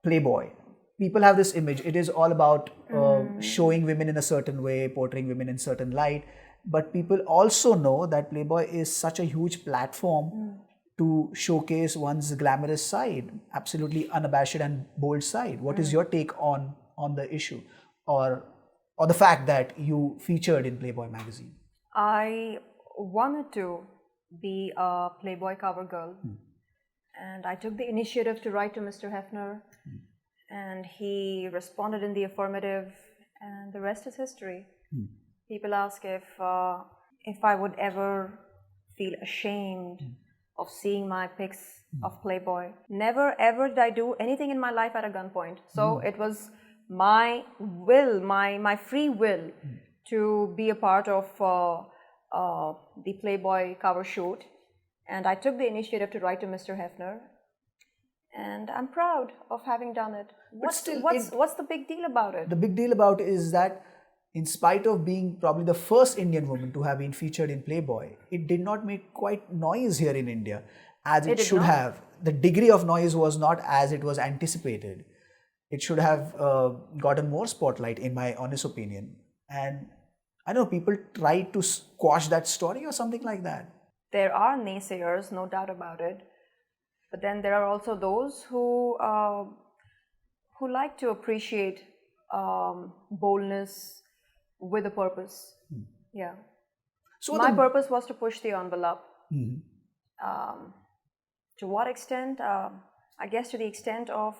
Playboy. People have this image. It is all about showing women in a certain way, portraying women in certain light. But people also know that Playboy is such a huge platform to showcase one's glamorous side, absolutely unabashed and bold side. What is your take on the issue, or the fact that you featured in Playboy magazine? I wanted to be a Playboy cover girl, and I took the initiative to write to Mr. Hefner, and he responded in the affirmative, and the rest is history. People ask if I would ever feel ashamed of seeing my pics of Playboy. Never ever did I do anything in my life at a gunpoint. So it was my will, my free will to be a part of the Playboy cover shoot. And I took the initiative to write to Mr. Hefner. And I'm proud of having done it. What's the big deal about it? The big deal about it is that in spite of being probably the first Indian woman to have been featured in Playboy, it did not make quite noise here in India as it should have. The degree of noise was not as it was anticipated. It should have gotten more spotlight, in my honest opinion. And I know people try to squash that story or something like that. There are naysayers, no doubt about it. But then there are also those who like to appreciate boldness with a purpose. Yeah. So my purpose was to push the envelope. To what extent? I guess to the extent of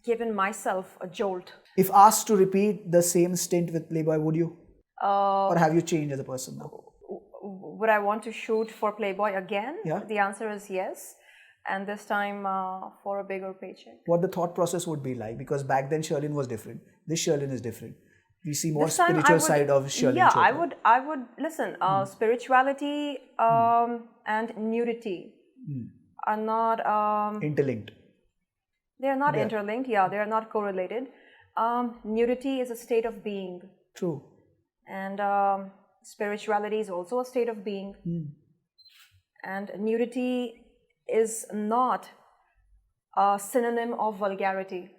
giving myself a jolt. If asked to repeat the same stint with Playboy, would you? Or have you changed as a person now? Would I want to shoot for Playboy again? Yeah. The answer is yes. And this time for a bigger paycheck. What the thought process would be like? Because back then Sherlyn was different. This Sherlyn is different. We see more spiritual side of Sherlyn. Yeah, Chopra. I would listen. Spirituality and nudity are not interlinked. They are not interlinked. Yeah, they are not correlated. Nudity is a state of being. True. And spirituality is also a state of being. And nudity is not a synonym of vulgarity.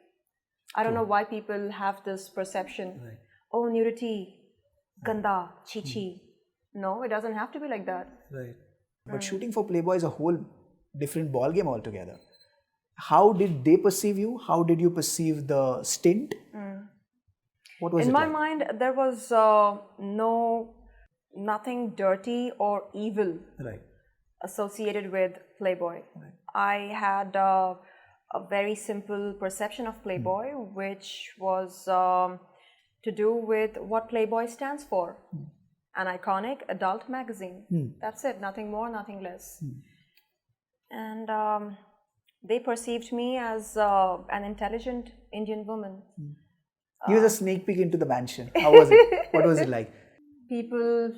I don't know why people have this perception. Right. Oh, nudity, ganda, chi-chi. No, it doesn't have to be like that. Right. But shooting for Playboy is a whole different ballgame altogether. How did they perceive you? How did you perceive the stint? What was it like? In my mind, there was nothing dirty or evil associated with Playboy. Right. I had a very simple perception of Playboy, which was to do with what Playboy stands for. An iconic adult magazine. That's it. Nothing more, nothing less. And they perceived me as an intelligent Indian woman. Give us a sneak peek into the mansion. How was it? What was it like? People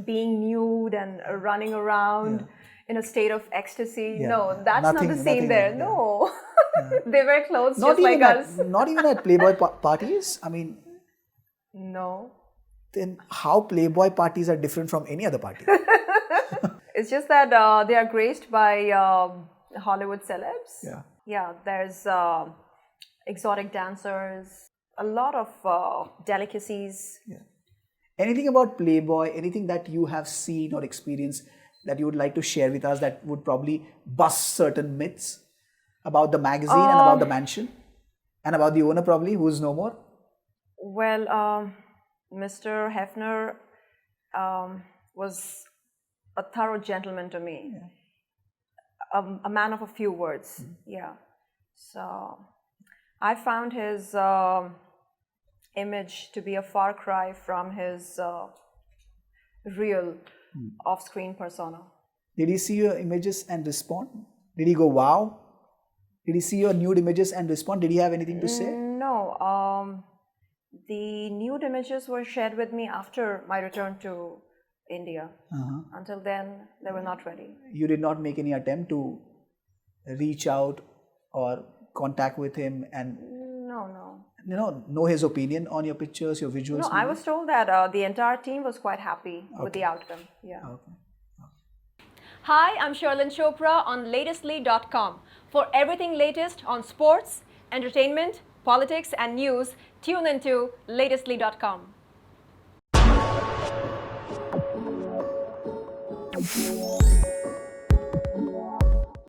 being nude and running around in a state of ecstasy. Yeah. No, that's not the scene there. No. They wear clothes just like us. Not even at Playboy parties? I mean... No. Then how Playboy parties are different from any other party? It's just that they are graced by Hollywood celebs. Yeah. Yeah, there's exotic dancers, a lot of delicacies. Yeah. Anything about Playboy, anything that you have seen or experienced that you would like to share with us that would probably bust certain myths about the magazine and about the mansion and about the owner probably, who's no more? Well, Mr. Hefner was a thorough gentleman to me. Yeah. A man of a few words. Yeah. So I found his image to be a far cry from his real off-screen persona. Did he see your images and respond? Did he go, wow? Did he see your nude images and respond? Did he have anything to say? No. The nude images were shared with me after my return to India. Until then, they were not ready. You did not make any attempt to reach out or contact with him and know his opinion on your pictures, your visuals? No, I was told that the entire team was quite happy with the outcome. Yeah. Okay. Hi, I'm Sherlyn Chopra on latestly.com. For everything latest on sports, entertainment, politics, and news, tune into latestly.com.